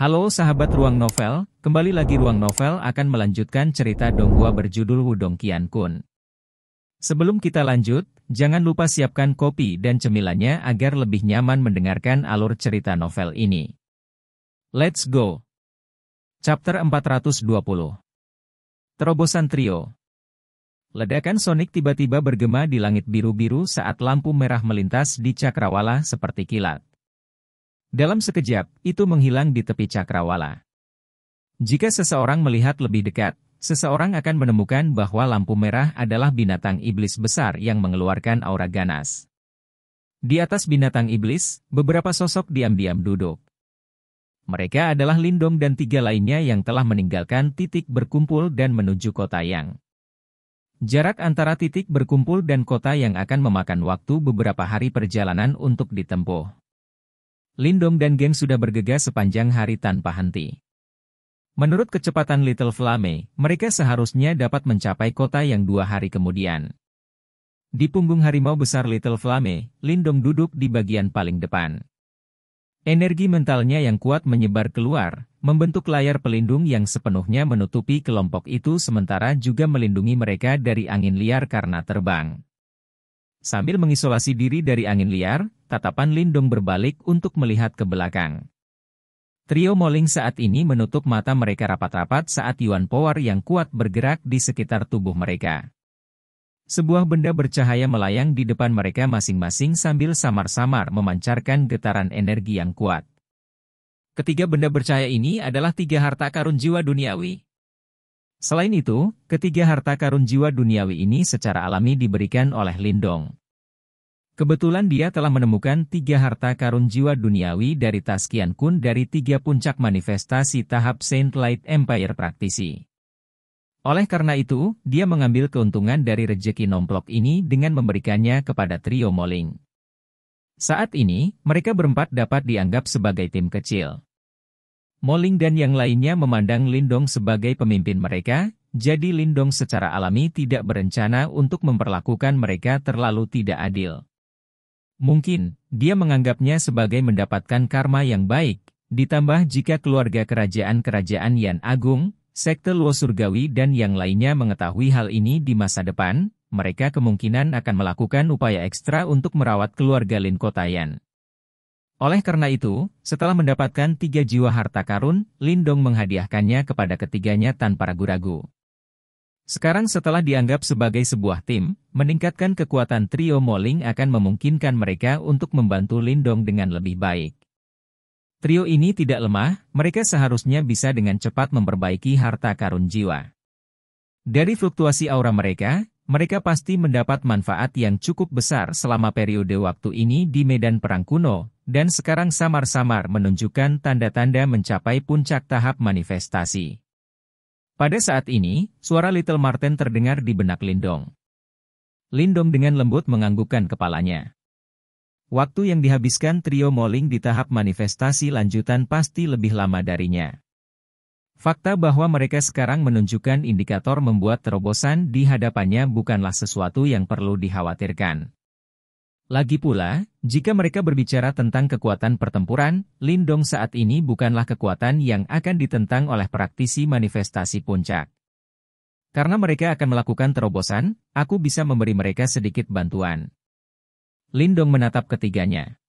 Halo sahabat Ruang Novel, kembali lagi Ruang Novel akan melanjutkan cerita Donghua berjudul Wudong Qiankun. Sebelum kita lanjut, jangan lupa siapkan kopi dan cemilannya agar lebih nyaman mendengarkan alur cerita novel ini. Let's go! Chapter 420. Terobosan Trio. Ledakan sonik tiba-tiba bergema di langit biru-biru saat lampu merah melintas di cakrawala seperti kilat. Dalam sekejap, itu menghilang di tepi cakrawala. Jika seseorang melihat lebih dekat, seseorang akan menemukan bahwa lampu merah adalah binatang iblis besar yang mengeluarkan aura ganas. Di atas binatang iblis, beberapa sosok diam-diam duduk. Mereka adalah Lindong dan 3 lainnya yang telah meninggalkan titik berkumpul dan menuju kota yang. Jarak antara titik berkumpul dan kota yang akan memakan waktu beberapa hari perjalanan untuk ditempuh. Lindong dan geng sudah bergegas sepanjang hari tanpa henti. Menurut kecepatan Little Flame, mereka seharusnya dapat mencapai kota yang 2 hari kemudian. Di punggung harimau besar Little Flame, Lindong duduk di bagian paling depan. Energi mentalnya yang kuat menyebar keluar, membentuk layar pelindung yang sepenuhnya menutupi kelompok itu sementara juga melindungi mereka dari angin liar karena terbang. Sambil mengisolasi diri dari angin liar, tatapan Lindong berbalik untuk melihat ke belakang. Trio Moling saat ini menutup mata mereka rapat-rapat saat Yuan Power yang kuat bergerak di sekitar tubuh mereka. Sebuah benda bercahaya melayang di depan mereka masing-masing sambil samar-samar memancarkan getaran energi yang kuat. Ketiga benda bercahaya ini adalah 3 harta karun jiwa duniawi. Selain itu, ketiga harta karun jiwa duniawi ini secara alami diberikan oleh Lindong. Kebetulan dia telah menemukan 3 harta karun jiwa duniawi dari Tas Qiankun dari 3 puncak manifestasi tahap Saint Light Empire praktisi. Oleh karena itu, dia mengambil keuntungan dari rejeki nomplok ini dengan memberikannya kepada Trio Moling. Saat ini, mereka berempat dapat dianggap sebagai tim kecil. Moling dan yang lainnya memandang Lindong sebagai pemimpin mereka, jadi Lindong secara alami tidak berencana untuk memperlakukan mereka terlalu tidak adil. Mungkin, dia menganggapnya sebagai mendapatkan karma yang baik, ditambah jika keluarga kerajaan-kerajaan Yan Agung, Sekte Luo Surgawi dan yang lainnya mengetahui hal ini di masa depan, mereka kemungkinan akan melakukan upaya ekstra untuk merawat keluarga Lin Kotayan. Oleh karena itu, setelah mendapatkan 3 jiwa harta karun, Lindong menghadiahkannya kepada ketiganya tanpa ragu-ragu. Sekarang setelah dianggap sebagai sebuah tim, meningkatkan kekuatan Trio Moling akan memungkinkan mereka untuk membantu Lindong dengan lebih baik. Trio ini tidak lemah, mereka seharusnya bisa dengan cepat memperbaiki harta karun jiwa. Dari fluktuasi aura mereka, mereka pasti mendapat manfaat yang cukup besar selama periode waktu ini di medan perang kuno, dan sekarang samar-samar menunjukkan tanda-tanda mencapai puncak tahap manifestasi. Pada saat ini, suara Little Marten terdengar di benak Lindong. Lindong dengan lembut menganggukkan kepalanya. Waktu yang dihabiskan Trio Moling di tahap manifestasi lanjutan pasti lebih lama darinya. Fakta bahwa mereka sekarang menunjukkan indikator membuat terobosan di hadapannya bukanlah sesuatu yang perlu dikhawatirkan. Lagi pula, jika mereka berbicara tentang kekuatan pertempuran, Lindong saat ini bukanlah kekuatan yang akan ditentang oleh praktisi manifestasi puncak. Karena mereka akan melakukan terobosan, aku bisa memberi mereka sedikit bantuan. Lindong menatap ketiganya.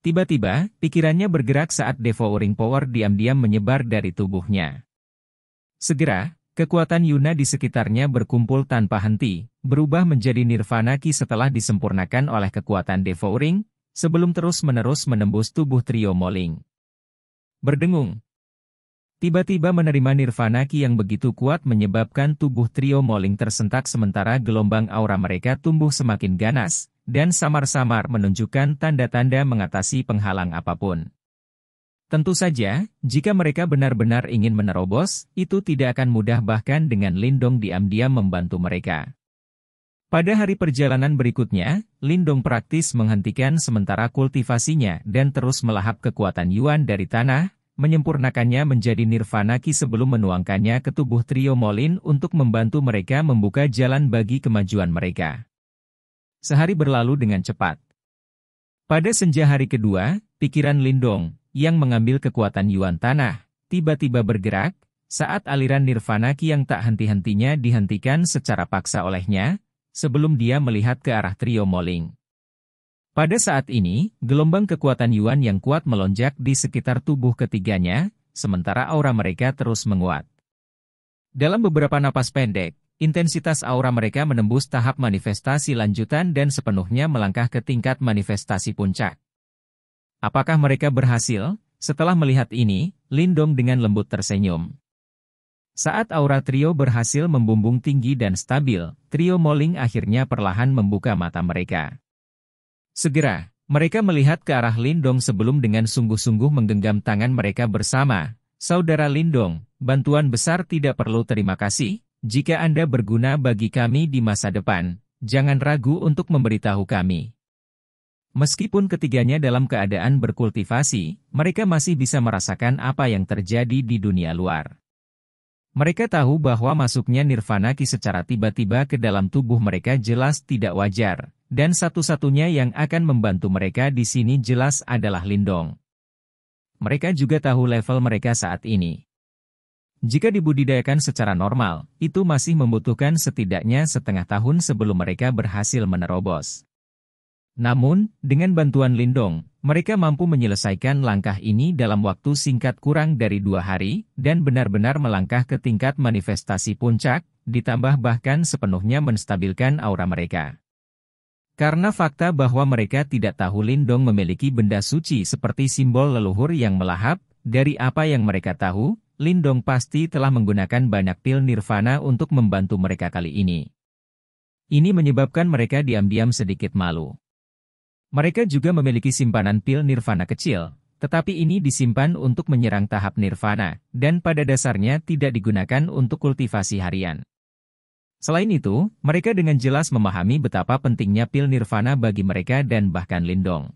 Tiba-tiba, pikirannya bergerak saat Devouring Power diam-diam menyebar dari tubuhnya. Segera, kekuatan Yuna di sekitarnya berkumpul tanpa henti, berubah menjadi Nirvana Ki setelah disempurnakan oleh kekuatan Devouring, sebelum terus-menerus menembus tubuh Trio Moling. Berdengung. Tiba-tiba menerima Nirvana Ki yang begitu kuat menyebabkan tubuh Trio Moling tersentak sementara gelombang aura mereka tumbuh semakin ganas, dan samar-samar menunjukkan tanda-tanda mengatasi penghalang apapun. Tentu saja, jika mereka benar-benar ingin menerobos, itu tidak akan mudah bahkan dengan Lindong diam-diam membantu mereka. Pada hari perjalanan berikutnya, Lindong praktis menghentikan sementara kultivasinya dan terus melahap kekuatan Yuan dari tanah, menyempurnakannya menjadi Nirvana Ki sebelum menuangkannya ke tubuh Trio Moling untuk membantu mereka membuka jalan bagi kemajuan mereka. Sehari berlalu dengan cepat. Pada senja hari kedua, pikiran Lindong, yang mengambil kekuatan Yuan tanah, tiba-tiba bergerak, saat aliran nirvana Qi yang tak henti-hentinya dihentikan secara paksa olehnya, sebelum dia melihat ke arah trio Moling. Pada saat ini, gelombang kekuatan Yuan yang kuat melonjak di sekitar tubuh ketiganya, sementara aura mereka terus menguat. Dalam beberapa napas pendek, intensitas aura mereka menembus tahap manifestasi lanjutan dan sepenuhnya melangkah ke tingkat manifestasi puncak. Apakah mereka berhasil? Setelah melihat ini, Lindong dengan lembut tersenyum. Saat aura trio berhasil membumbung tinggi dan stabil, trio Moling akhirnya perlahan membuka mata mereka. Segera, mereka melihat ke arah Lindong sebelum dengan sungguh-sungguh menggenggam tangan mereka bersama. Saudara Lindong, bantuan besar tidak perlu terima kasih. Jika Anda berguna bagi kami di masa depan, jangan ragu untuk memberitahu kami. Meskipun ketiganya dalam keadaan berkultivasi, mereka masih bisa merasakan apa yang terjadi di dunia luar. Mereka tahu bahwa masuknya nirvana Qi secara tiba-tiba ke dalam tubuh mereka jelas tidak wajar, dan satu-satunya yang akan membantu mereka di sini jelas adalah Lindong. Mereka juga tahu level mereka saat ini. Jika dibudidayakan secara normal, itu masih membutuhkan setidaknya setengah tahun sebelum mereka berhasil menerobos. Namun, dengan bantuan Lindong, mereka mampu menyelesaikan langkah ini dalam waktu singkat kurang dari 2 hari, dan benar-benar melangkah ke tingkat manifestasi puncak, ditambah bahkan sepenuhnya menstabilkan aura mereka. Karena fakta bahwa mereka tidak tahu Lindong memiliki benda suci seperti simbol leluhur yang melahap, dari apa yang mereka tahu, Lindong pasti telah menggunakan banyak pil nirvana untuk membantu mereka kali ini. Ini menyebabkan mereka diam-diam sedikit malu. Mereka juga memiliki simpanan pil nirvana kecil, tetapi ini disimpan untuk menyerang tahap nirvana, dan pada dasarnya tidak digunakan untuk kultivasi harian. Selain itu, mereka dengan jelas memahami betapa pentingnya pil nirvana bagi mereka dan bahkan Lindong.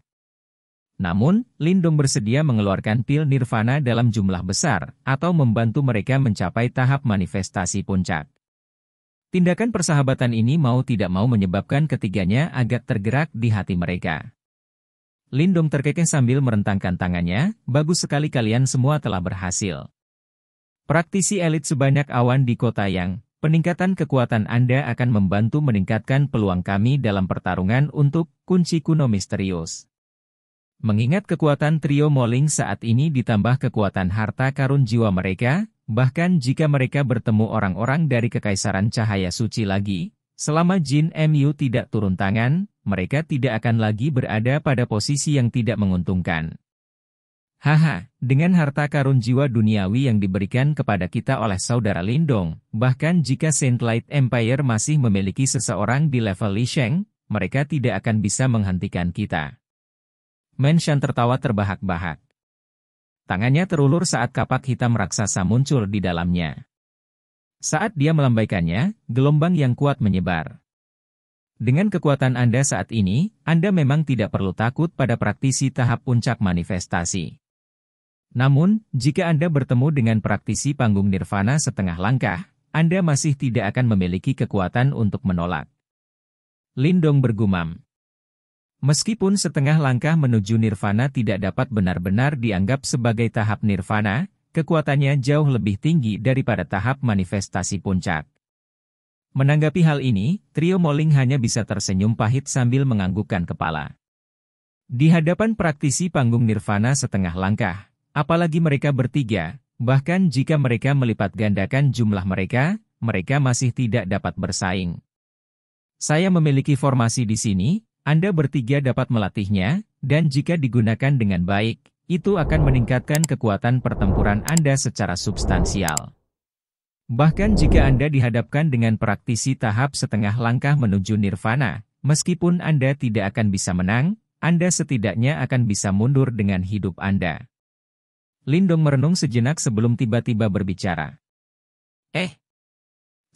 Namun, Lindong bersedia mengeluarkan pil nirvana dalam jumlah besar, atau membantu mereka mencapai tahap manifestasi puncak. Tindakan persahabatan ini mau tidak mau menyebabkan ketiganya agak tergerak di hati mereka. Lindong terkekeh sambil merentangkan tangannya, bagus sekali kalian semua telah berhasil. Praktisi elit sebanyak awan di kota yang, peningkatan kekuatan Anda akan membantu meningkatkan peluang kami dalam pertarungan untuk kunci kuno misterius. Mengingat kekuatan trio Moling saat ini ditambah kekuatan harta karun jiwa mereka, bahkan jika mereka bertemu orang-orang dari Kekaisaran Cahaya Suci lagi, selama Jin Mu tidak turun tangan, mereka tidak akan lagi berada pada posisi yang tidak menguntungkan. Haha, dengan harta karun jiwa duniawi yang diberikan kepada kita oleh saudara Lindong, bahkan jika Saint Light Empire masih memiliki seseorang di level Li Sheng, mereka tidak akan bisa menghentikan kita. Menshan tertawa terbahak-bahak. Tangannya terulur saat kapak hitam raksasa muncul di dalamnya. Saat dia melambaikannya, gelombang yang kuat menyebar. Dengan kekuatan Anda saat ini, Anda memang tidak perlu takut pada praktisi tahap puncak manifestasi. Namun, jika Anda bertemu dengan praktisi panggung nirvana setengah langkah, Anda masih tidak akan memiliki kekuatan untuk menolak. Lindong bergumam. Meskipun setengah langkah menuju nirvana tidak dapat benar-benar dianggap sebagai tahap nirvana, kekuatannya jauh lebih tinggi daripada tahap manifestasi puncak. Menanggapi hal ini, trio Moling hanya bisa tersenyum pahit sambil menganggukkan kepala. Di hadapan praktisi panggung nirvana setengah langkah, apalagi mereka bertiga, bahkan jika mereka melipat gandakan jumlah mereka, mereka masih tidak dapat bersaing. Saya memiliki formasi di sini, Anda bertiga dapat melatihnya, dan jika digunakan dengan baik, itu akan meningkatkan kekuatan pertempuran Anda secara substansial. Bahkan jika Anda dihadapkan dengan praktisi tahap setengah langkah menuju nirvana, meskipun Anda tidak akan bisa menang, Anda setidaknya akan bisa mundur dengan hidup Anda. Lindong merenung sejenak sebelum tiba-tiba berbicara.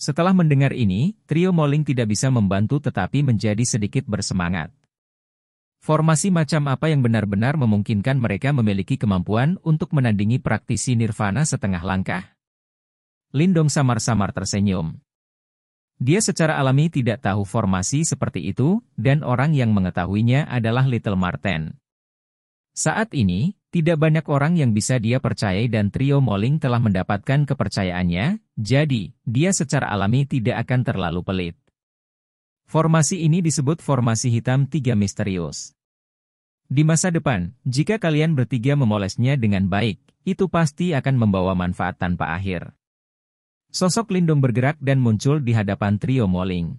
Setelah mendengar ini, trio Moling tidak bisa membantu tetapi menjadi sedikit bersemangat. Formasi macam apa yang benar-benar memungkinkan mereka memiliki kemampuan untuk menandingi praktisi nirvana setengah langkah? Lindong samar-samar tersenyum. Dia secara alami tidak tahu formasi seperti itu, dan orang yang mengetahuinya adalah Little Marten. Saat ini, Tidak banyak orang yang bisa dia percayai dan trio Moling telah mendapatkan kepercayaannya, jadi, dia secara alami tidak akan terlalu pelit. Formasi ini disebut formasi hitam tiga misterius. Di masa depan, jika kalian bertiga memolesnya dengan baik, itu pasti akan membawa manfaat tanpa akhir. Sosok Lindong bergerak dan muncul di hadapan trio Moling.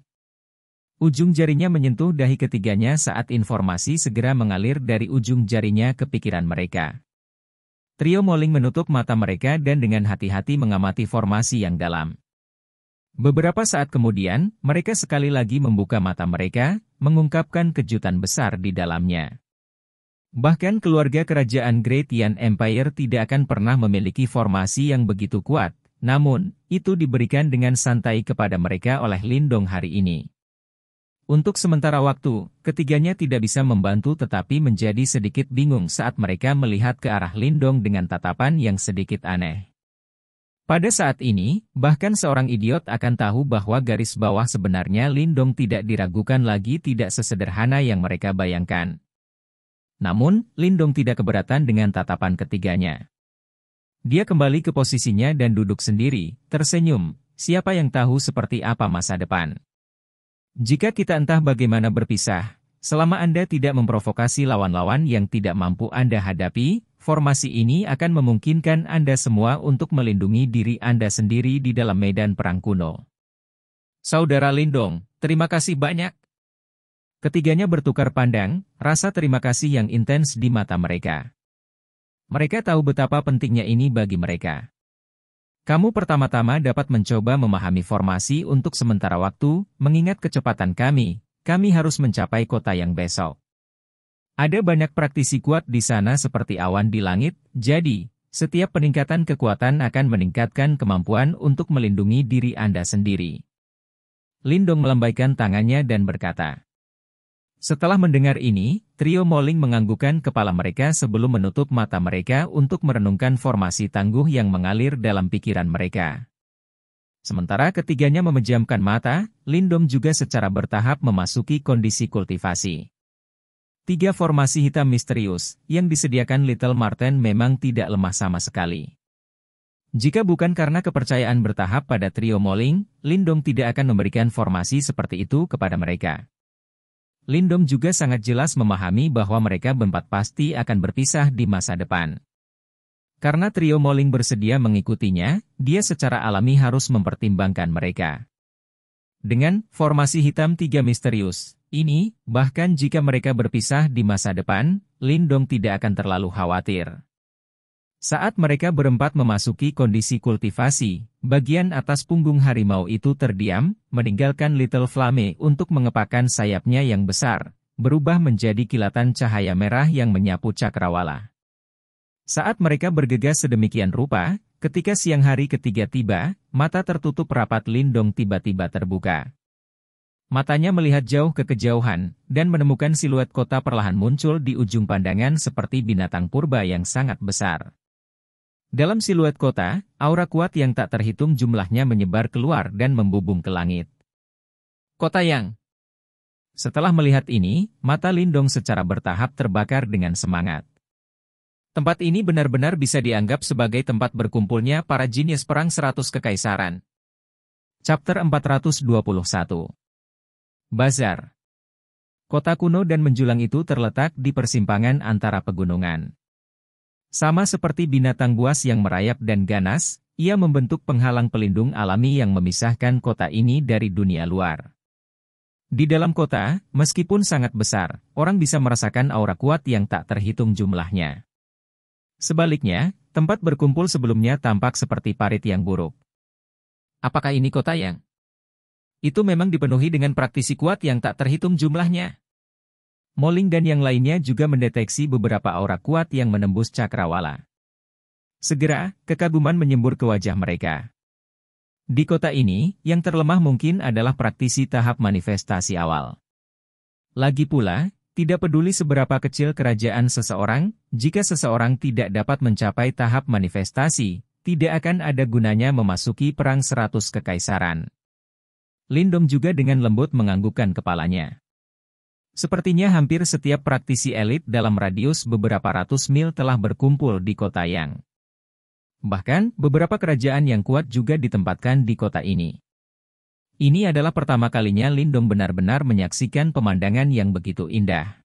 Ujung jarinya menyentuh dahi ketiganya saat informasi segera mengalir dari ujung jarinya ke pikiran mereka. Trio Moling menutup mata mereka dan dengan hati-hati mengamati formasi yang dalam. Beberapa saat kemudian, mereka sekali lagi membuka mata mereka, mengungkapkan kejutan besar di dalamnya. Bahkan keluarga kerajaan Great Yan Empire tidak akan pernah memiliki formasi yang begitu kuat, namun, itu diberikan dengan santai kepada mereka oleh Lindong hari ini. Untuk sementara waktu, ketiganya tidak bisa membantu tetapi menjadi sedikit bingung saat mereka melihat ke arah Lindong dengan tatapan yang sedikit aneh. Pada saat ini, bahkan seorang idiot akan tahu bahwa garis bawah sebenarnya Lindong tidak diragukan lagi tidak sesederhana yang mereka bayangkan. Namun, Lindong tidak keberatan dengan tatapan ketiganya. Dia kembali ke posisinya dan duduk sendiri, tersenyum, siapa yang tahu seperti apa masa depan. Jika kita entah bagaimana berpisah, selama Anda tidak memprovokasi lawan-lawan yang tidak mampu Anda hadapi, formasi ini akan memungkinkan Anda semua untuk melindungi diri Anda sendiri di dalam medan perang kuno. Saudara Lindong, terima kasih banyak. Ketiganya bertukar pandang, rasa terima kasih yang intens di mata mereka. Mereka tahu betapa pentingnya ini bagi mereka. Kamu pertama-tama dapat mencoba memahami formasi untuk sementara waktu, mengingat kecepatan kami harus mencapai kota yang besok. Ada banyak praktisi kuat di sana seperti awan di langit, jadi, setiap peningkatan kekuatan akan meningkatkan kemampuan untuk melindungi diri Anda sendiri. Lindong melambaikan tangannya dan berkata. Setelah mendengar ini, trio Moling menganggukkan kepala mereka sebelum menutup mata mereka untuk merenungkan formasi tangguh yang mengalir dalam pikiran mereka. Sementara ketiganya memejamkan mata, Lindong juga secara bertahap memasuki kondisi kultivasi. 3 formasi hitam misterius yang disediakan Little Marten memang tidak lemah sama sekali. Jika bukan karena kepercayaan bertahap pada trio Moling, Lindong tidak akan memberikan formasi seperti itu kepada mereka. Lindong juga sangat jelas memahami bahwa mereka berempat pasti akan berpisah di masa depan. Karena trio Moling bersedia mengikutinya, dia secara alami harus mempertimbangkan mereka. Dengan formasi hitam 3 misterius ini, bahkan jika mereka berpisah di masa depan, Lindong tidak akan terlalu khawatir. Saat mereka berempat memasuki kondisi kultivasi, bagian atas punggung harimau itu terdiam, meninggalkan Little Flame untuk mengepakkan sayapnya yang besar, berubah menjadi kilatan cahaya merah yang menyapu cakrawala. Saat mereka bergegas sedemikian rupa, ketika siang hari ketiga tiba, mata tertutup rapat Lindong tiba-tiba terbuka. Matanya melihat jauh ke kejauhan, dan menemukan siluet kota perlahan muncul di ujung pandangan seperti binatang purba yang sangat besar. Dalam siluet kota, aura kuat yang tak terhitung jumlahnya menyebar keluar dan membubung ke langit. Kota yang... Setelah melihat ini, mata Lindong secara bertahap terbakar dengan semangat. Tempat ini benar-benar bisa dianggap sebagai tempat berkumpulnya para jenius perang 100 kekaisaran. Chapter 421. Bazar. Kota kuno dan menjulang itu terletak di persimpangan antara pegunungan. Sama seperti binatang buas yang merayap dan ganas, ia membentuk penghalang pelindung alami yang memisahkan kota ini dari dunia luar. Di dalam kota, meskipun sangat besar, orang bisa merasakan aura kuat yang tak terhitung jumlahnya. Sebaliknya, tempat berkumpul sebelumnya tampak seperti parit yang buruk. Apakah ini kota yang? Itu memang dipenuhi dengan praktisi kuat yang tak terhitung jumlahnya. Moling dan yang lainnya juga mendeteksi beberapa aura kuat yang menembus cakrawala. Segera, kekaguman menyembur ke wajah mereka. Di kota ini, yang terlemah mungkin adalah praktisi tahap manifestasi awal. Lagi pula, tidak peduli seberapa kecil kerajaan seseorang, jika seseorang tidak dapat mencapai tahap manifestasi, tidak akan ada gunanya memasuki perang 100 kekaisaran. Lindong juga dengan lembut menganggukkan kepalanya. Sepertinya hampir setiap praktisi elit dalam radius beberapa ratus mil telah berkumpul di kota Yang. Bahkan, beberapa kerajaan yang kuat juga ditempatkan di kota ini. Ini adalah pertama kalinya Lindong benar-benar menyaksikan pemandangan yang begitu indah.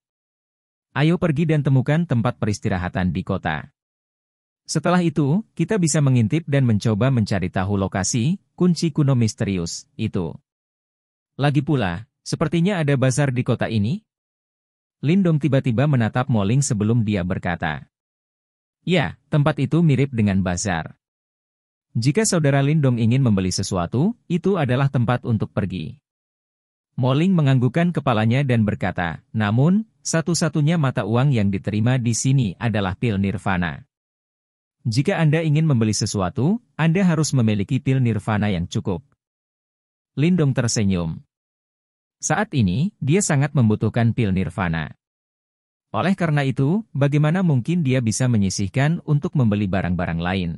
Ayo pergi dan temukan tempat peristirahatan di kota. Setelah itu, kita bisa mengintip dan mencoba mencari tahu lokasi, kunci kuno misterius, itu. Lagi pula, sepertinya ada bazar di kota ini. Lindong tiba-tiba menatap Mo Ling sebelum dia berkata. Ya, tempat itu mirip dengan bazar. Jika saudara Lindong ingin membeli sesuatu, itu adalah tempat untuk pergi. Mo Ling menganggukkan kepalanya dan berkata, namun, satu-satunya mata uang yang diterima di sini adalah pil nirvana. Jika Anda ingin membeli sesuatu, Anda harus memiliki pil nirvana yang cukup. Lindong tersenyum. Saat ini, dia sangat membutuhkan pil nirvana. Oleh karena itu, bagaimana mungkin dia bisa menyisihkan untuk membeli barang-barang lain?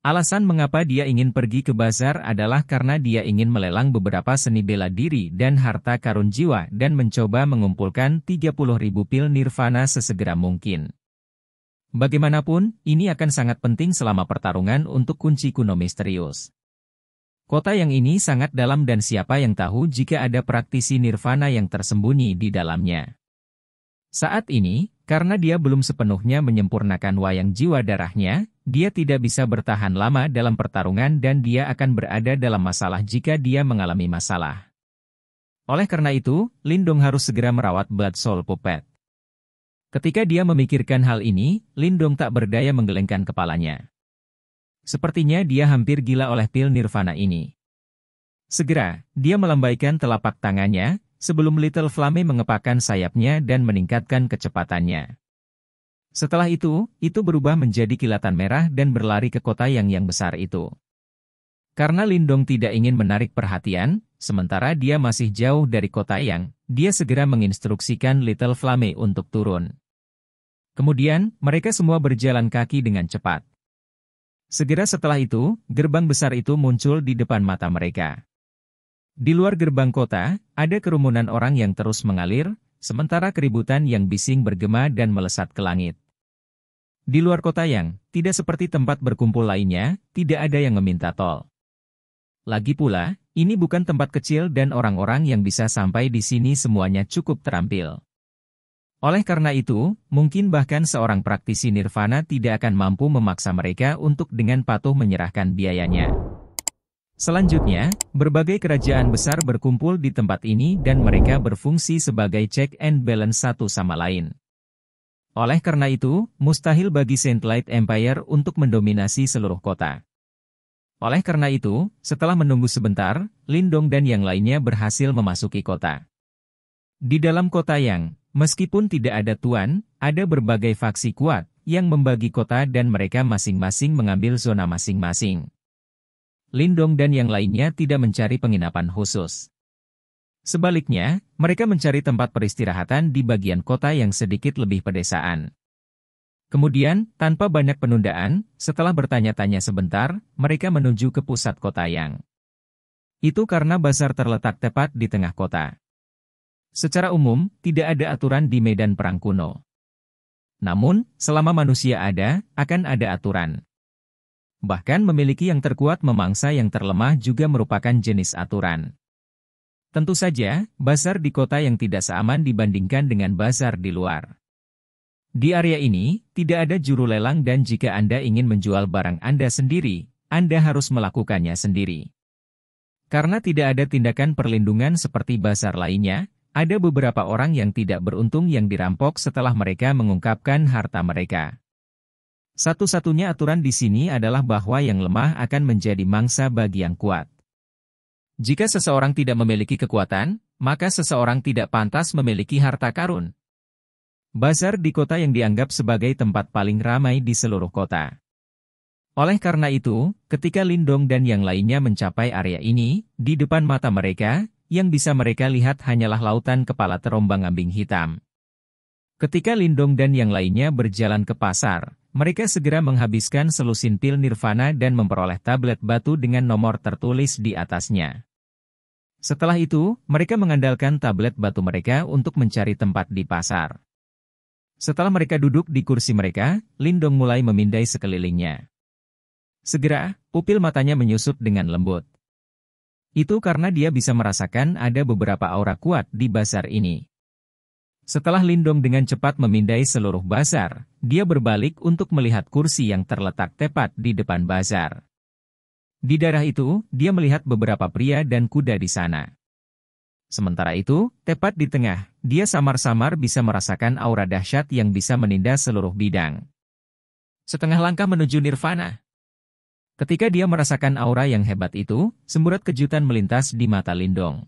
Alasan mengapa dia ingin pergi ke bazar adalah karena dia ingin melelang beberapa seni bela diri dan harta karun jiwa dan mencoba mengumpulkan 30.000 pil nirvana sesegera mungkin. Bagaimanapun, ini akan sangat penting selama pertarungan untuk kunci kuno misterius. Kota yang ini sangat dalam dan siapa yang tahu jika ada praktisi nirvana yang tersembunyi di dalamnya. Saat ini, karena dia belum sepenuhnya menyempurnakan wayang jiwa darahnya, dia tidak bisa bertahan lama dalam pertarungan dan dia akan berada dalam masalah jika dia mengalami masalah. Oleh karena itu, Lindong harus segera merawat Blood Soul Puppet. Ketika dia memikirkan hal ini, Lindong tak berdaya menggelengkan kepalanya. Sepertinya dia hampir gila oleh pil nirvana ini. Segera, dia melambaikan telapak tangannya, sebelum Little Flame mengepakkan sayapnya dan meningkatkan kecepatannya. Setelah itu berubah menjadi kilatan merah dan berlari ke kota yang besar itu. Karena Lindong tidak ingin menarik perhatian, sementara dia masih jauh dari kota yang, dia segera menginstruksikan Little Flame untuk turun. Kemudian, mereka semua berjalan kaki dengan cepat. Segera setelah itu, gerbang besar itu muncul di depan mata mereka. Di luar gerbang kota, ada kerumunan orang yang terus mengalir, sementara keributan yang bising bergema dan melesat ke langit. Di luar kota yang, tidak seperti tempat berkumpul lainnya, tidak ada yang meminta tol. Lagi pula, ini bukan tempat kecil dan orang-orang yang bisa sampai di sini semuanya cukup terampil. Oleh karena itu, mungkin bahkan seorang praktisi nirvana tidak akan mampu memaksa mereka untuk dengan patuh menyerahkan biayanya. Selanjutnya, berbagai kerajaan besar berkumpul di tempat ini dan mereka berfungsi sebagai check and balance satu sama lain. Oleh karena itu, mustahil bagi Saint Light Empire untuk mendominasi seluruh kota. Oleh karena itu, setelah menunggu sebentar, Lindong dan yang lainnya berhasil memasuki kota. Di dalam kota yang, meskipun tidak ada tuan, ada berbagai faksi kuat yang membagi kota dan mereka masing-masing mengambil zona masing-masing. Lindong dan yang lainnya tidak mencari penginapan khusus. Sebaliknya, mereka mencari tempat peristirahatan di bagian kota yang sedikit lebih pedesaan. Kemudian, tanpa banyak penundaan, setelah bertanya-tanya sebentar, mereka menuju ke pusat kota yang. Itu karena bazar terletak tepat di tengah kota. Secara umum, tidak ada aturan di medan perang kuno. Namun, selama manusia ada, akan ada aturan. Bahkan memiliki yang terkuat memangsa yang terlemah juga merupakan jenis aturan. Tentu saja, bazar di kota yang tidak seaman dibandingkan dengan bazar di luar. Di area ini, tidak ada juru lelang dan jika Anda ingin menjual barang Anda sendiri, Anda harus melakukannya sendiri. Karena tidak ada tindakan perlindungan seperti bazar lainnya, ada beberapa orang yang tidak beruntung yang dirampok setelah mereka mengungkapkan harta mereka. Satu-satunya aturan di sini adalah bahwa yang lemah akan menjadi mangsa bagi yang kuat. Jika seseorang tidak memiliki kekuatan, maka seseorang tidak pantas memiliki harta karun. Bazar di kota yang dianggap sebagai tempat paling ramai di seluruh kota. Oleh karena itu, ketika Lindong dan yang lainnya mencapai area ini, di depan mata mereka, yang bisa mereka lihat hanyalah lautan kepala terombang-ambing hitam. Ketika Lindong dan yang lainnya berjalan ke pasar, mereka segera menghabiskan selusin pil nirvana dan memperoleh tablet batu dengan nomor tertulis di atasnya. Setelah itu, mereka mengandalkan tablet batu mereka untuk mencari tempat di pasar. Setelah mereka duduk di kursi mereka, Lindong mulai memindai sekelilingnya. Segera, pupil matanya menyusut dengan lembut. Itu karena dia bisa merasakan ada beberapa aura kuat di bazar ini. Setelah Lindong dengan cepat memindai seluruh bazar, dia berbalik untuk melihat kursi yang terletak tepat di depan bazar. Di daerah itu, dia melihat beberapa pria dan kuda di sana. Sementara itu, tepat di tengah, dia samar-samar bisa merasakan aura dahsyat yang bisa menindas seluruh bidang. Setengah langkah menuju nirvana. Ketika dia merasakan aura yang hebat itu, semburat kejutan melintas di mata Lindong.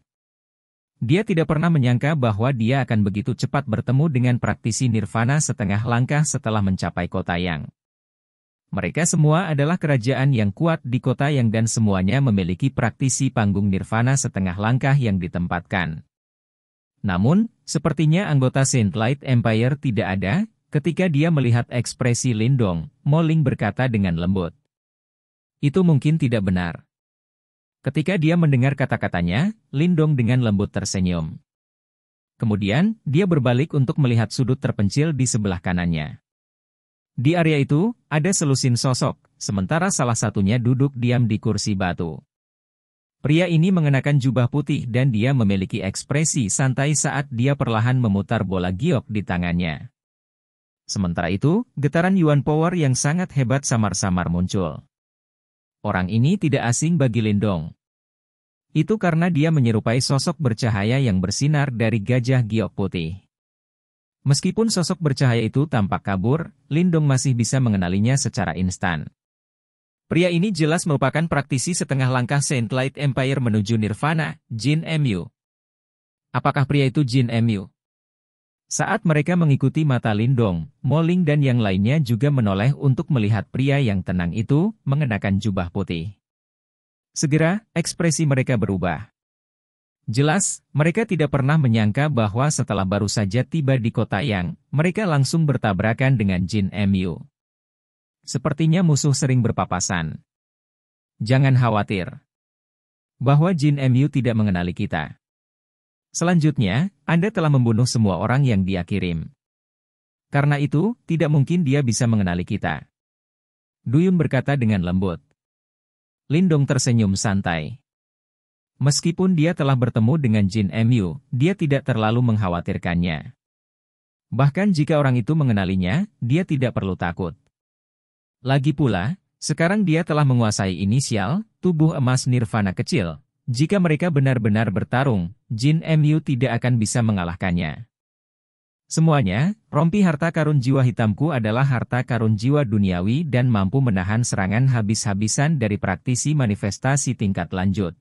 Dia tidak pernah menyangka bahwa dia akan begitu cepat bertemu dengan praktisi nirvana setengah langkah setelah mencapai kota yang. Mereka semua adalah kerajaan yang kuat di kota yang dan semuanya memiliki praktisi panggung nirvana setengah langkah yang ditempatkan. Namun, sepertinya anggota Saint Light Empire tidak ada, ketika dia melihat ekspresi Lindong, Mo Ling berkata dengan lembut. Itu mungkin tidak benar. Ketika dia mendengar kata-katanya, Lindong dengan lembut tersenyum. Kemudian, dia berbalik untuk melihat sudut terpencil di sebelah kanannya. Di area itu, ada selusin sosok, sementara salah satunya duduk diam di kursi batu. Pria ini mengenakan jubah putih dan dia memiliki ekspresi santai saat dia perlahan memutar bola giok di tangannya. Sementara itu, getaran Yuan Power yang sangat hebat samar-samar muncul. Orang ini tidak asing bagi Lindong. Itu karena dia menyerupai sosok bercahaya yang bersinar dari gajah giok putih. Meskipun sosok bercahaya itu tampak kabur, Lindong masih bisa mengenalinya secara instan. Pria ini jelas merupakan praktisi setengah langkah Saint Light Empire menuju Nirvana, Jin Mu. Apakah pria itu Jin Mu? Saat mereka mengikuti mata Lindong, Mo Ling dan yang lainnya juga menoleh untuk melihat pria yang tenang itu, mengenakan jubah putih. Segera, ekspresi mereka berubah. Jelas, mereka tidak pernah menyangka bahwa setelah baru saja tiba di kota yang, mereka langsung bertabrakan dengan Jin Mu. Sepertinya musuh sering berpapasan. Jangan khawatir. Bahwa Jin Mu tidak mengenali kita. Selanjutnya, Anda telah membunuh semua orang yang dia kirim. Karena itu, tidak mungkin dia bisa mengenali kita. Duyun berkata dengan lembut. Lindong tersenyum santai. Meskipun dia telah bertemu dengan Jin Mu, dia tidak terlalu mengkhawatirkannya. Bahkan jika orang itu mengenalinya, dia tidak perlu takut. Lagi pula, sekarang dia telah menguasai inisial, tubuh emas nirvana kecil. Jika mereka benar-benar bertarung, Jin Mu tidak akan bisa mengalahkannya. Semuanya, rompi harta karun jiwa hitamku adalah harta karun jiwa duniawi dan mampu menahan serangan habis-habisan dari praktisi manifestasi tingkat lanjut.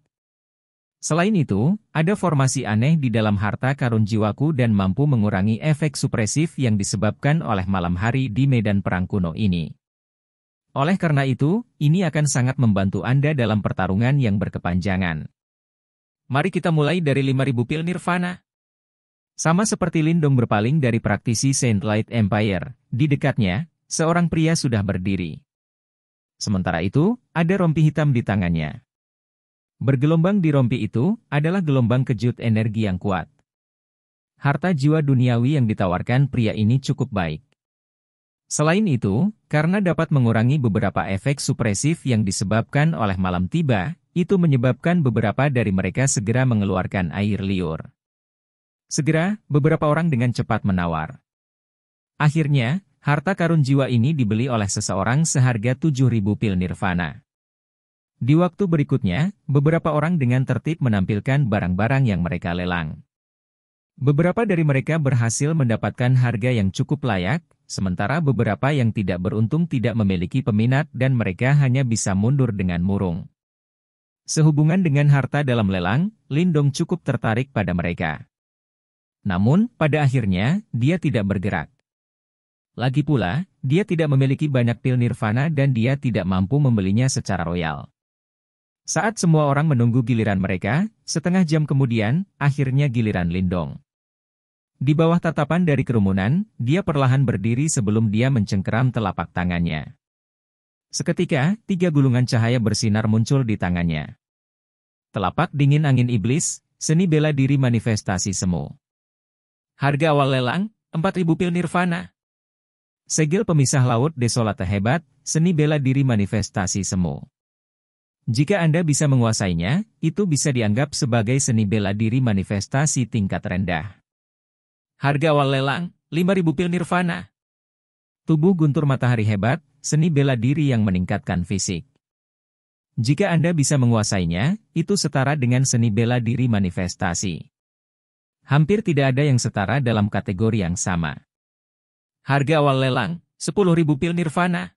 Selain itu, ada formasi aneh di dalam harta karun jiwaku dan mampu mengurangi efek supresif yang disebabkan oleh malam hari di medan perang kuno ini. Oleh karena itu, ini akan sangat membantu Anda dalam pertarungan yang berkepanjangan. Mari kita mulai dari 5.000 pil nirvana. Sama seperti Lindong berpaling dari praktisi Saint Light Empire, di dekatnya, seorang pria sudah berdiri. Sementara itu, ada rompi hitam di tangannya. Bergelombang di rompi itu, adalah gelombang kejut energi yang kuat. Harta jiwa duniawi yang ditawarkan pria ini cukup baik. Selain itu, karena dapat mengurangi beberapa efek supresif yang disebabkan oleh malam tiba, itu menyebabkan beberapa dari mereka segera mengeluarkan air liur. Segera, beberapa orang dengan cepat menawar. Akhirnya, harta karun jiwa ini dibeli oleh seseorang seharga 7.000 pil nirvana. Di waktu berikutnya, beberapa orang dengan tertib menampilkan barang-barang yang mereka lelang. Beberapa dari mereka berhasil mendapatkan harga yang cukup layak, sementara beberapa yang tidak beruntung tidak memiliki peminat dan mereka hanya bisa mundur dengan murung. Sehubungan dengan harta dalam lelang, Lindong cukup tertarik pada mereka. Namun, pada akhirnya, dia tidak bergerak. Lagi pula, dia tidak memiliki banyak pil nirvana dan dia tidak mampu membelinya secara royal. Saat semua orang menunggu giliran mereka, setengah jam kemudian, akhirnya giliran Lindong. Di bawah tatapan dari kerumunan, dia perlahan berdiri sebelum dia mencengkeram telapak tangannya. Seketika, 3 gulungan cahaya bersinar muncul di tangannya. Telapak dingin angin iblis, seni bela diri manifestasi semu. Harga awal lelang, 4.000 pil nirvana. Segel pemisah laut desolata hebat, seni bela diri manifestasi semu. Jika Anda bisa menguasainya, itu bisa dianggap sebagai seni bela diri manifestasi tingkat rendah. Harga awal lelang, 5.000 pil nirvana. Tubuh guntur matahari hebat, seni bela diri yang meningkatkan fisik. Jika Anda bisa menguasainya, itu setara dengan seni bela diri manifestasi. Hampir tidak ada yang setara dalam kategori yang sama. Harga awal lelang, 10.000 pil nirvana.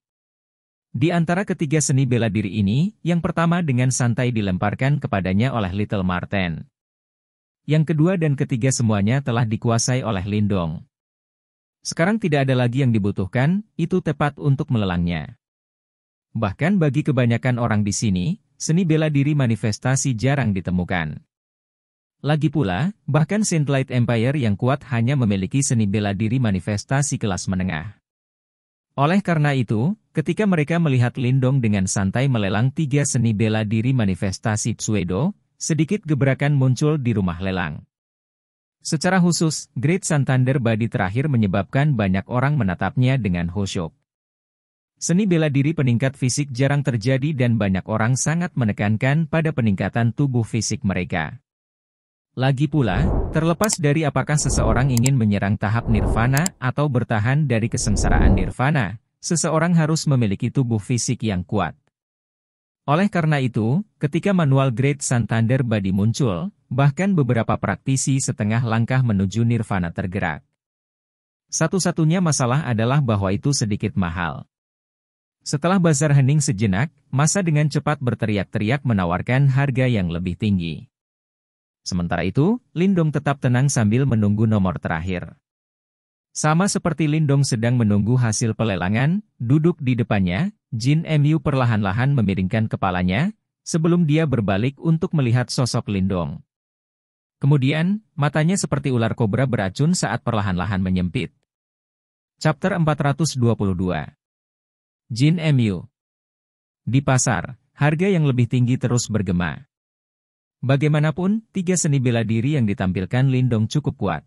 Di antara ketiga seni bela diri ini, yang pertama dengan santai dilemparkan kepadanya oleh Little Marten. Yang kedua dan ketiga semuanya telah dikuasai oleh Lindong. Sekarang tidak ada lagi yang dibutuhkan, itu tepat untuk melelangnya. Bahkan bagi kebanyakan orang di sini, seni bela diri manifestasi jarang ditemukan. Lagi pula, bahkan Saint Light Empire yang kuat hanya memiliki seni bela diri manifestasi kelas menengah. Oleh karena itu, ketika mereka melihat Lindong dengan santai melelang 3 seni bela diri manifestasi pseudo, sedikit gebrakan muncul di rumah lelang. Secara khusus, Great Santander Body terakhir menyebabkan banyak orang menatapnya dengan khusyuk. Seni bela diri peningkat fisik jarang terjadi dan banyak orang sangat menekankan pada peningkatan tubuh fisik mereka. Lagi pula, terlepas dari apakah seseorang ingin menyerang tahap nirvana atau bertahan dari kesengsaraan nirvana, seseorang harus memiliki tubuh fisik yang kuat. Oleh karena itu, ketika manual Great Santander Body muncul, bahkan beberapa praktisi setengah langkah menuju nirvana tergerak. Satu-satunya masalah adalah bahwa itu sedikit mahal. Setelah bazar hening sejenak, masa dengan cepat berteriak-teriak menawarkan harga yang lebih tinggi. Sementara itu, Lindong tetap tenang sambil menunggu nomor terakhir. Sama seperti Lindong sedang menunggu hasil pelelangan, duduk di depannya, Jin Mu perlahan-lahan memiringkan kepalanya, sebelum dia berbalik untuk melihat sosok Lindong. Kemudian, matanya seperti ular kobra beracun saat perlahan-lahan menyempit. Chapter 422. Jin Mu. Di pasar, harga yang lebih tinggi terus bergema. Bagaimanapun, 3 seni bela diri yang ditampilkan Lindong cukup kuat.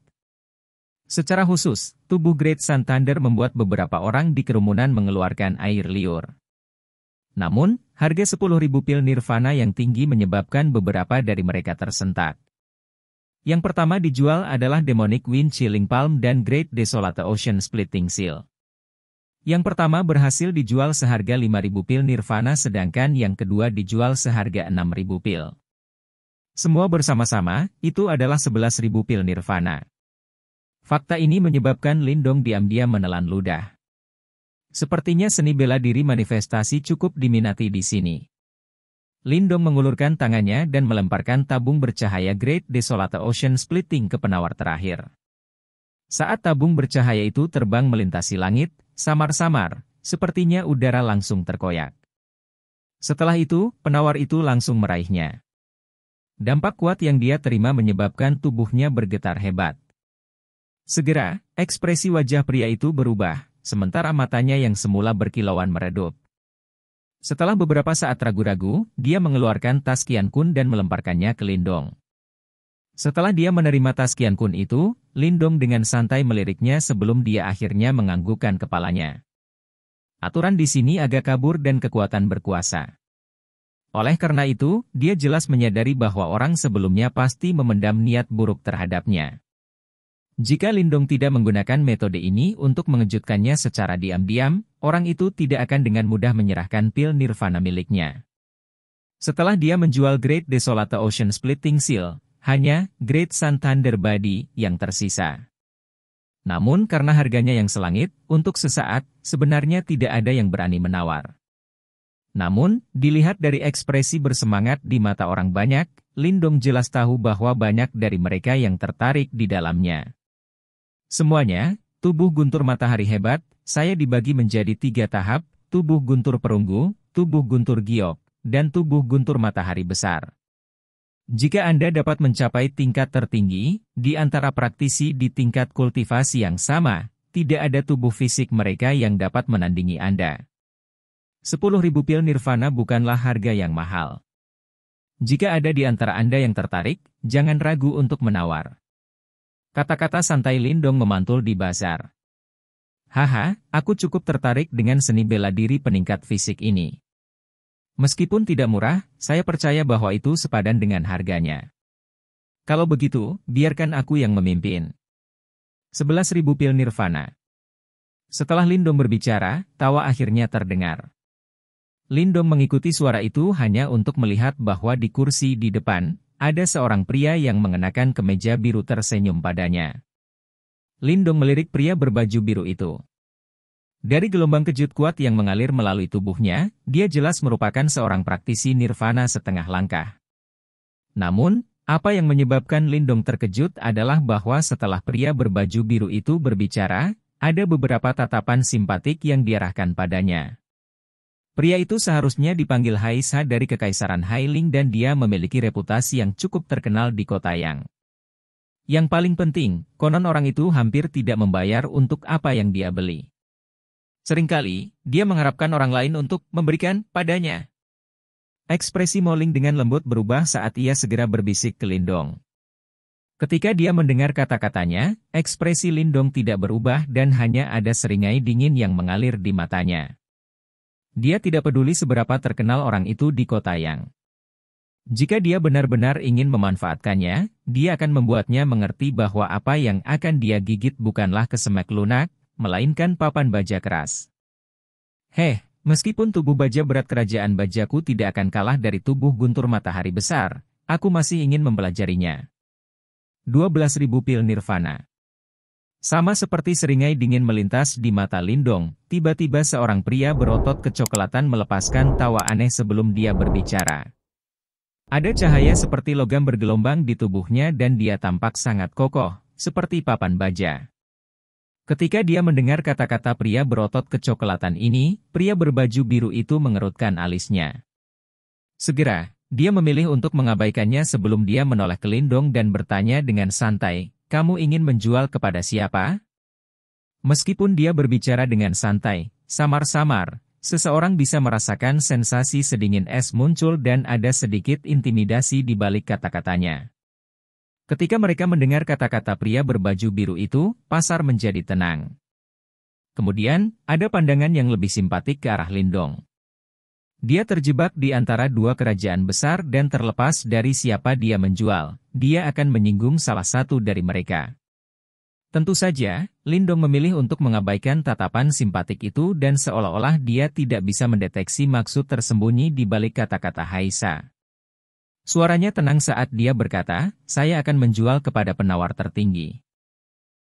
Secara khusus, tubuh Great Santander membuat beberapa orang di kerumunan mengeluarkan air liur. Namun, harga 10.000 pil nirvana yang tinggi menyebabkan beberapa dari mereka tersentak. Yang pertama dijual adalah Demonic Wind Chilling Palm dan Great Desolate Ocean Splitting Seal. Yang pertama berhasil dijual seharga 5.000 pil nirvana sedangkan yang kedua dijual seharga 6.000 pil. Semua bersama-sama, itu adalah 11.000 pil nirvana. Fakta ini menyebabkan Lindong diam-diam menelan ludah. Sepertinya seni bela diri manifestasi cukup diminati di sini. Lindong mengulurkan tangannya dan melemparkan tabung bercahaya Great Desolate Ocean Splitting ke penawar terakhir. Saat tabung bercahaya itu terbang melintasi langit, samar-samar, sepertinya udara langsung terkoyak. Setelah itu, penawar itu langsung meraihnya. Dampak kuat yang dia terima menyebabkan tubuhnya bergetar hebat. Segera, ekspresi wajah pria itu berubah, sementara matanya yang semula berkilauan meredup. Setelah beberapa saat ragu-ragu, dia mengeluarkan tas Qian Kun dan melemparkannya ke Lindong. Setelah dia menerima tas Qian Kun itu, Lindong dengan santai meliriknya sebelum dia akhirnya menganggukkan kepalanya. Aturan di sini agak kabur dan kekuatan berkuasa. Oleh karena itu, dia jelas menyadari bahwa orang sebelumnya pasti memendam niat buruk terhadapnya. Jika Lindong tidak menggunakan metode ini untuk mengejutkannya secara diam-diam, orang itu tidak akan dengan mudah menyerahkan pil nirvana miliknya. Setelah dia menjual Great Desolate Ocean Splitting Seal, hanya Great Santander Body yang tersisa. Namun karena harganya yang selangit, untuk sesaat, sebenarnya tidak ada yang berani menawar. Namun, dilihat dari ekspresi bersemangat di mata orang banyak, Lindong jelas tahu bahwa banyak dari mereka yang tertarik di dalamnya. Semuanya, tubuh guntur matahari hebat, saya dibagi menjadi 3 tahap, tubuh guntur perunggu, tubuh guntur giok, dan tubuh guntur matahari besar. Jika Anda dapat mencapai tingkat tertinggi, di antara praktisi di tingkat kultivasi yang sama, tidak ada tubuh fisik mereka yang dapat menandingi Anda. 10.000 pil nirvana bukanlah harga yang mahal. Jika ada di antara Anda yang tertarik, jangan ragu untuk menawar. Kata-kata santai Lindong memantul di bazar. Haha, aku cukup tertarik dengan seni bela diri peningkat fisik ini. Meskipun tidak murah, saya percaya bahwa itu sepadan dengan harganya. Kalau begitu, biarkan aku yang memimpin. 11.000 pil nirvana. Setelah Lindong berbicara, tawa akhirnya terdengar. Lindong mengikuti suara itu hanya untuk melihat bahwa di kursi di depan, ada seorang pria yang mengenakan kemeja biru tersenyum padanya. Lindong melirik pria berbaju biru itu. Dari gelombang kejut kuat yang mengalir melalui tubuhnya, dia jelas merupakan seorang praktisi nirvana setengah langkah. Namun, apa yang menyebabkan Lindong terkejut adalah bahwa setelah pria berbaju biru itu berbicara, ada beberapa tatapan simpatik yang diarahkan padanya. Pria itu seharusnya dipanggil Haisa dari Kekaisaran Hailing dan dia memiliki reputasi yang cukup terkenal di kota Yang. Yang paling penting, konon orang itu hampir tidak membayar untuk apa yang dia beli. Seringkali, dia mengharapkan orang lain untuk memberikan padanya. Ekspresi Moling dengan lembut berubah saat ia segera berbisik ke Lindong. Ketika dia mendengar kata-katanya, ekspresi Lindong tidak berubah dan hanya ada seringai dingin yang mengalir di matanya. Dia tidak peduli seberapa terkenal orang itu di kota Yang. Jika dia benar-benar ingin memanfaatkannya, dia akan membuatnya mengerti bahwa apa yang akan dia gigit bukanlah kesemek lunak, melainkan papan baja keras. Meskipun tubuh baja berat kerajaan bajaku tidak akan kalah dari tubuh guntur matahari besar, aku masih ingin mempelajarinya. 12.000 pil nirvana. Sama seperti seringai dingin melintas di mata Lindong, tiba-tiba seorang pria berotot kecoklatan melepaskan tawa aneh sebelum dia berbicara. Ada cahaya seperti logam bergelombang di tubuhnya dan dia tampak sangat kokoh, seperti papan baja. Ketika dia mendengar kata-kata pria berotot kecoklatan ini, pria berbaju biru itu mengerutkan alisnya. Segera, dia memilih untuk mengabaikannya sebelum dia menoleh ke Lindong dan bertanya dengan santai, "Kamu ingin menjual kepada siapa?" Meskipun dia berbicara dengan santai, samar-samar, seseorang bisa merasakan sensasi sedingin es muncul dan ada sedikit intimidasi di balik kata-katanya. Ketika mereka mendengar kata-kata pria berbaju biru itu, pasar menjadi tenang. Kemudian, ada pandangan yang lebih simpatik ke arah Lindong. Dia terjebak di antara dua kerajaan besar dan terlepas dari siapa dia menjual, dia akan menyinggung salah satu dari mereka. Tentu saja, Lindong memilih untuk mengabaikan tatapan simpatik itu dan seolah-olah dia tidak bisa mendeteksi maksud tersembunyi di balik kata-kata Haisa. Suaranya tenang saat dia berkata, "Saya akan menjual kepada penawar tertinggi."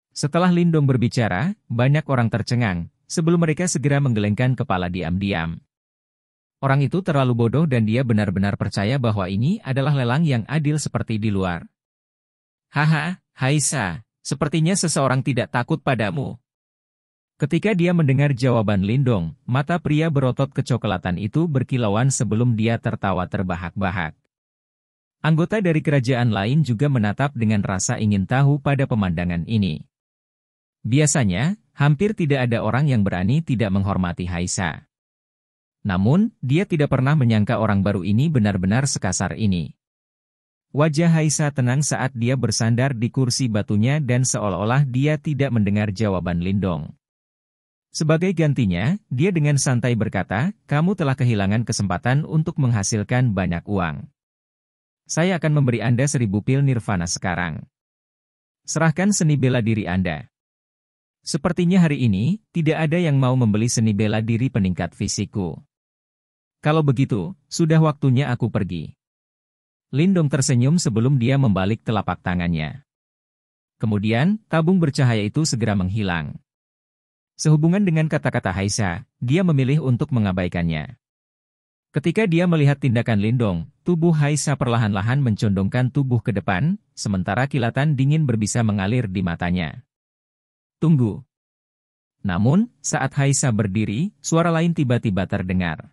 Setelah Lindong berbicara, banyak orang tercengang, sebelum mereka segera menggelengkan kepala diam-diam. Orang itu terlalu bodoh dan dia benar-benar percaya bahwa ini adalah lelang yang adil seperti di luar. "Haha, Haisa. Sepertinya seseorang tidak takut padamu." Ketika dia mendengar jawaban Lindong, mata pria berotot kecoklatan itu berkilauan sebelum dia tertawa terbahak-bahak. Anggota dari kerajaan lain juga menatap dengan rasa ingin tahu pada pemandangan ini. Biasanya, hampir tidak ada orang yang berani tidak menghormati Haisa. Namun, dia tidak pernah menyangka orang baru ini benar-benar sekasar ini. Wajah Haisa tenang saat dia bersandar di kursi batunya dan seolah-olah dia tidak mendengar jawaban Lindong. Sebagai gantinya, dia dengan santai berkata, "Kamu telah kehilangan kesempatan untuk menghasilkan banyak uang. Saya akan memberi Anda 1.000 pil nirvana sekarang. Serahkan seni bela diri Anda." Sepertinya hari ini, tidak ada yang mau membeli seni bela diri peningkat fisikku. Kalau begitu, sudah waktunya aku pergi. Lindong tersenyum sebelum dia membalik telapak tangannya. Kemudian, tabung bercahaya itu segera menghilang. Sehubungan dengan kata-kata Haisa, dia memilih untuk mengabaikannya. Ketika dia melihat tindakan Lindong, tubuh Haisa perlahan-lahan mencondongkan tubuh ke depan, sementara kilatan dingin berbisa mengalir di matanya. "Tunggu." Namun, saat Haisa berdiri, suara lain tiba-tiba terdengar.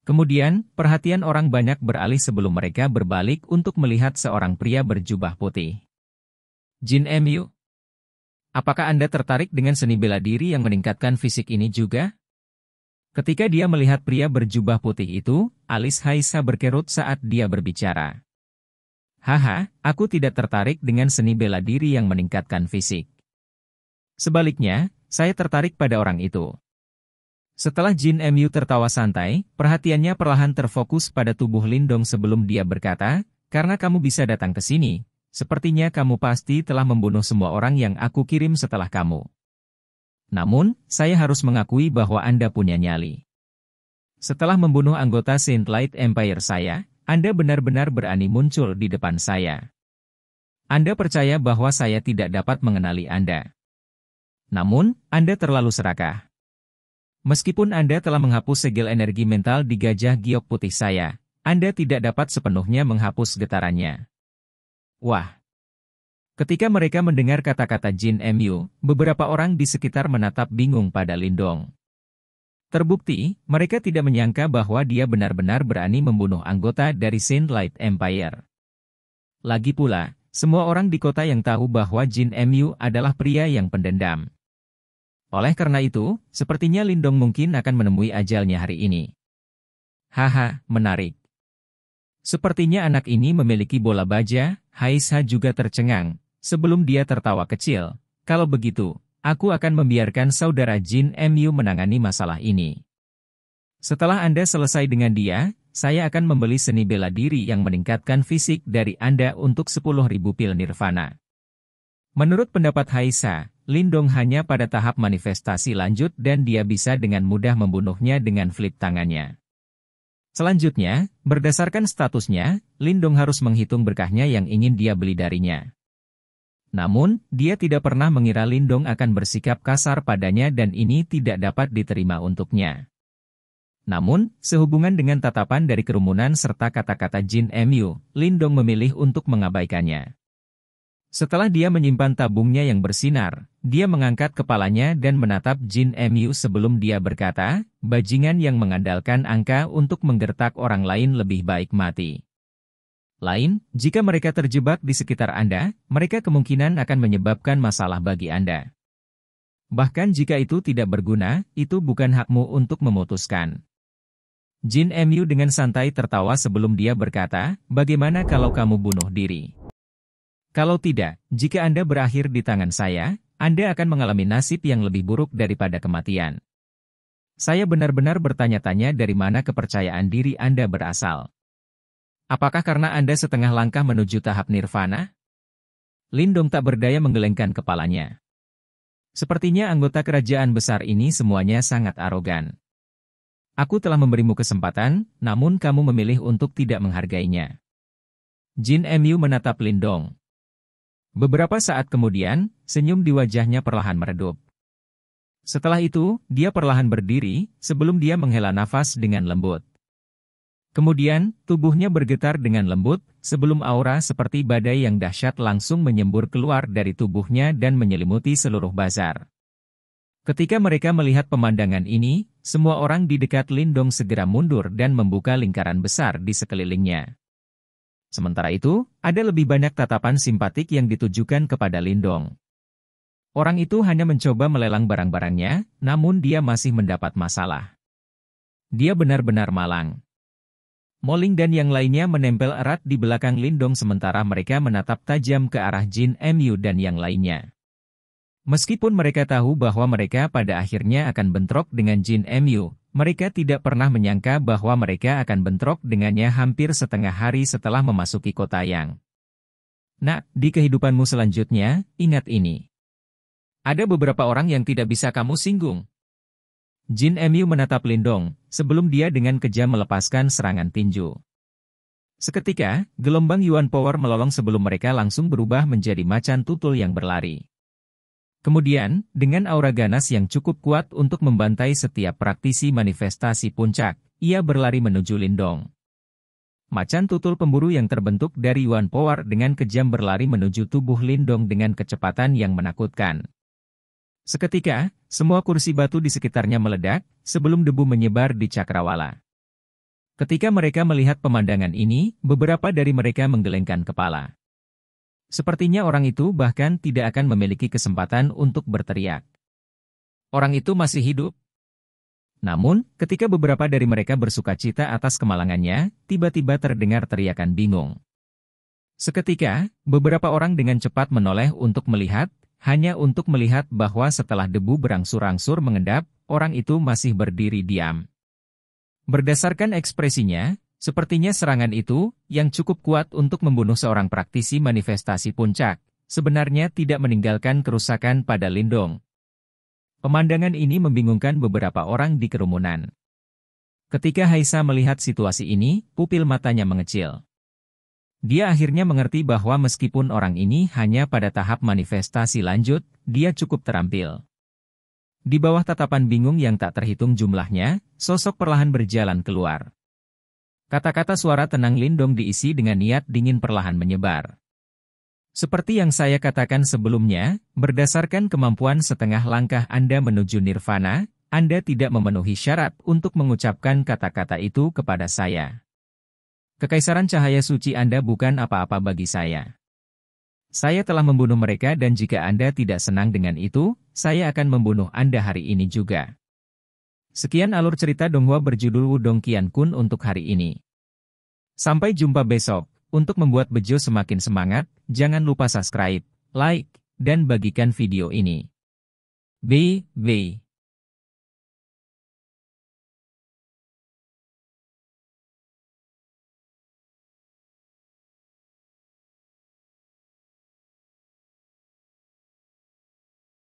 Kemudian, perhatian orang banyak beralih sebelum mereka berbalik untuk melihat seorang pria berjubah putih. "Jin Emyu, apakah Anda tertarik dengan seni bela diri yang meningkatkan fisik ini juga?" Ketika dia melihat pria berjubah putih itu, alis Haisa berkerut saat dia berbicara. Haha, aku tidak tertarik dengan seni bela diri yang meningkatkan fisik. Sebaliknya, saya tertarik pada orang itu. Setelah Jin Mu tertawa santai, perhatiannya perlahan terfokus pada tubuh Lindong sebelum dia berkata, karena kamu bisa datang ke sini, sepertinya kamu pasti telah membunuh semua orang yang aku kirim setelah kamu. Namun, saya harus mengakui bahwa Anda punya nyali. Setelah membunuh anggota Saint Light Empire saya, Anda benar-benar berani muncul di depan saya. Anda percaya bahwa saya tidak dapat mengenali Anda. Namun, Anda terlalu serakah. Meskipun Anda telah menghapus segel energi mental di gajah giok putih saya, Anda tidak dapat sepenuhnya menghapus getarannya. Wah! Ketika mereka mendengar kata-kata Jin Mu, beberapa orang di sekitar menatap bingung pada Lindong. Terbukti, mereka tidak menyangka bahwa dia benar-benar berani membunuh anggota dari Saint Light Empire. Lagi pula, semua orang di kota yang tahu bahwa Jin Mu adalah pria yang pendendam. Oleh karena itu, sepertinya Lindong mungkin akan menemui ajalnya hari ini. Haha, menarik. Sepertinya anak ini memiliki bola baja. Haisa juga tercengang, sebelum dia tertawa kecil. Kalau begitu, aku akan membiarkan saudara Jin Mu menangani masalah ini. Setelah Anda selesai dengan dia, saya akan membeli seni bela diri yang meningkatkan fisik dari Anda untuk 10.000 pil nirvana. Menurut pendapat Haisa, Lindong hanya pada tahap manifestasi lanjut dan dia bisa dengan mudah membunuhnya dengan flip tangannya. Selanjutnya, berdasarkan statusnya, Lindong harus menghitung berkahnya yang ingin dia beli darinya. Namun, dia tidak pernah mengira Lindong akan bersikap kasar padanya dan ini tidak dapat diterima untuknya. Namun, sehubungan dengan tatapan dari kerumunan serta kata-kata Jin Mu, Lindong memilih untuk mengabaikannya. Setelah dia menyimpan tabungnya yang bersinar, dia mengangkat kepalanya dan menatap Jin Mu sebelum dia berkata, bajingan yang mengandalkan angka untuk menggertak orang lain lebih baik mati. Lain, jika mereka terjebak di sekitar Anda, mereka kemungkinan akan menyebabkan masalah bagi Anda. Bahkan jika itu tidak berguna, itu bukan hakmu untuk memutuskan. Jin Mu dengan santai tertawa sebelum dia berkata, bagaimana kalau kamu bunuh diri? Kalau tidak, jika Anda berakhir di tangan saya, Anda akan mengalami nasib yang lebih buruk daripada kematian. Saya benar-benar bertanya-tanya dari mana kepercayaan diri Anda berasal. Apakah karena Anda setengah langkah menuju tahap nirvana? Lindong tak berdaya menggelengkan kepalanya. Sepertinya anggota kerajaan besar ini semuanya sangat arogan. Aku telah memberimu kesempatan, namun kamu memilih untuk tidak menghargainya. Jin Mu menatap Lindong. Beberapa saat kemudian, senyum di wajahnya perlahan meredup. Setelah itu, dia perlahan berdiri, sebelum dia menghela nafas dengan lembut. Kemudian, tubuhnya bergetar dengan lembut, sebelum aura seperti badai yang dahsyat langsung menyembur keluar dari tubuhnya dan menyelimuti seluruh bazar. Ketika mereka melihat pemandangan ini, semua orang di dekat Lindong segera mundur dan membuka lingkaran besar di sekelilingnya. Sementara itu, ada lebih banyak tatapan simpatik yang ditujukan kepada Lindong. Orang itu hanya mencoba melelang barang-barangnya, namun dia masih mendapat masalah. Dia benar-benar malang. Moling dan yang lainnya menempel erat di belakang Lindong sementara mereka menatap tajam ke arah Jin Mu dan yang lainnya. Meskipun mereka tahu bahwa mereka pada akhirnya akan bentrok dengan Jin Mu, mereka tidak pernah menyangka bahwa mereka akan bentrok dengannya hampir setengah hari setelah memasuki kota Yang. Nah, di kehidupanmu selanjutnya, ingat ini. Ada beberapa orang yang tidak bisa kamu singgung. Jin Mu menatap Lindong, sebelum dia dengan kejam melepaskan serangan tinju. Seketika, gelombang Yuan Power melolong sebelum mereka langsung berubah menjadi macan tutul yang berlari. Kemudian, dengan aura ganas yang cukup kuat untuk membantai setiap praktisi manifestasi puncak, ia berlari menuju Lindong. Macan tutul pemburu yang terbentuk dari Yuan Power dengan kejam berlari menuju tubuh Lindong dengan kecepatan yang menakutkan. Seketika, semua kursi batu di sekitarnya meledak, sebelum debu menyebar di cakrawala. Ketika mereka melihat pemandangan ini, beberapa dari mereka menggelengkan kepala. Sepertinya orang itu bahkan tidak akan memiliki kesempatan untuk berteriak. Orang itu masih hidup? Namun, ketika beberapa dari mereka bersukacita atas kemalangannya, tiba-tiba terdengar teriakan bingung. Seketika, beberapa orang dengan cepat menoleh untuk melihat, hanya untuk melihat bahwa setelah debu berangsur-angsur mengendap, orang itu masih berdiri diam. Berdasarkan ekspresinya, sepertinya serangan itu, yang cukup kuat untuk membunuh seorang praktisi manifestasi puncak, sebenarnya tidak meninggalkan kerusakan pada Lindong. Pemandangan ini membingungkan beberapa orang di kerumunan. Ketika Haisa melihat situasi ini, pupil matanya mengecil. Dia akhirnya mengerti bahwa meskipun orang ini hanya pada tahap manifestasi lanjut, dia cukup terampil. Di bawah tatapan bingung yang tak terhitung jumlahnya, sosok perlahan berjalan keluar. Kata-kata suara tenang Lindong diisi dengan niat dingin perlahan menyebar. Seperti yang saya katakan sebelumnya, berdasarkan kemampuan setengah langkah Anda menuju nirvana, Anda tidak memenuhi syarat untuk mengucapkan kata-kata itu kepada saya. Kekaisaran cahaya suci Anda bukan apa-apa bagi saya. Saya telah membunuh mereka dan jika Anda tidak senang dengan itu, saya akan membunuh Anda hari ini juga. Sekian alur cerita Donghua berjudul Wudong Qiankun untuk hari ini. Sampai jumpa besok. Untuk membuat Bejo semakin semangat, jangan lupa subscribe, like, dan bagikan video ini. Bye.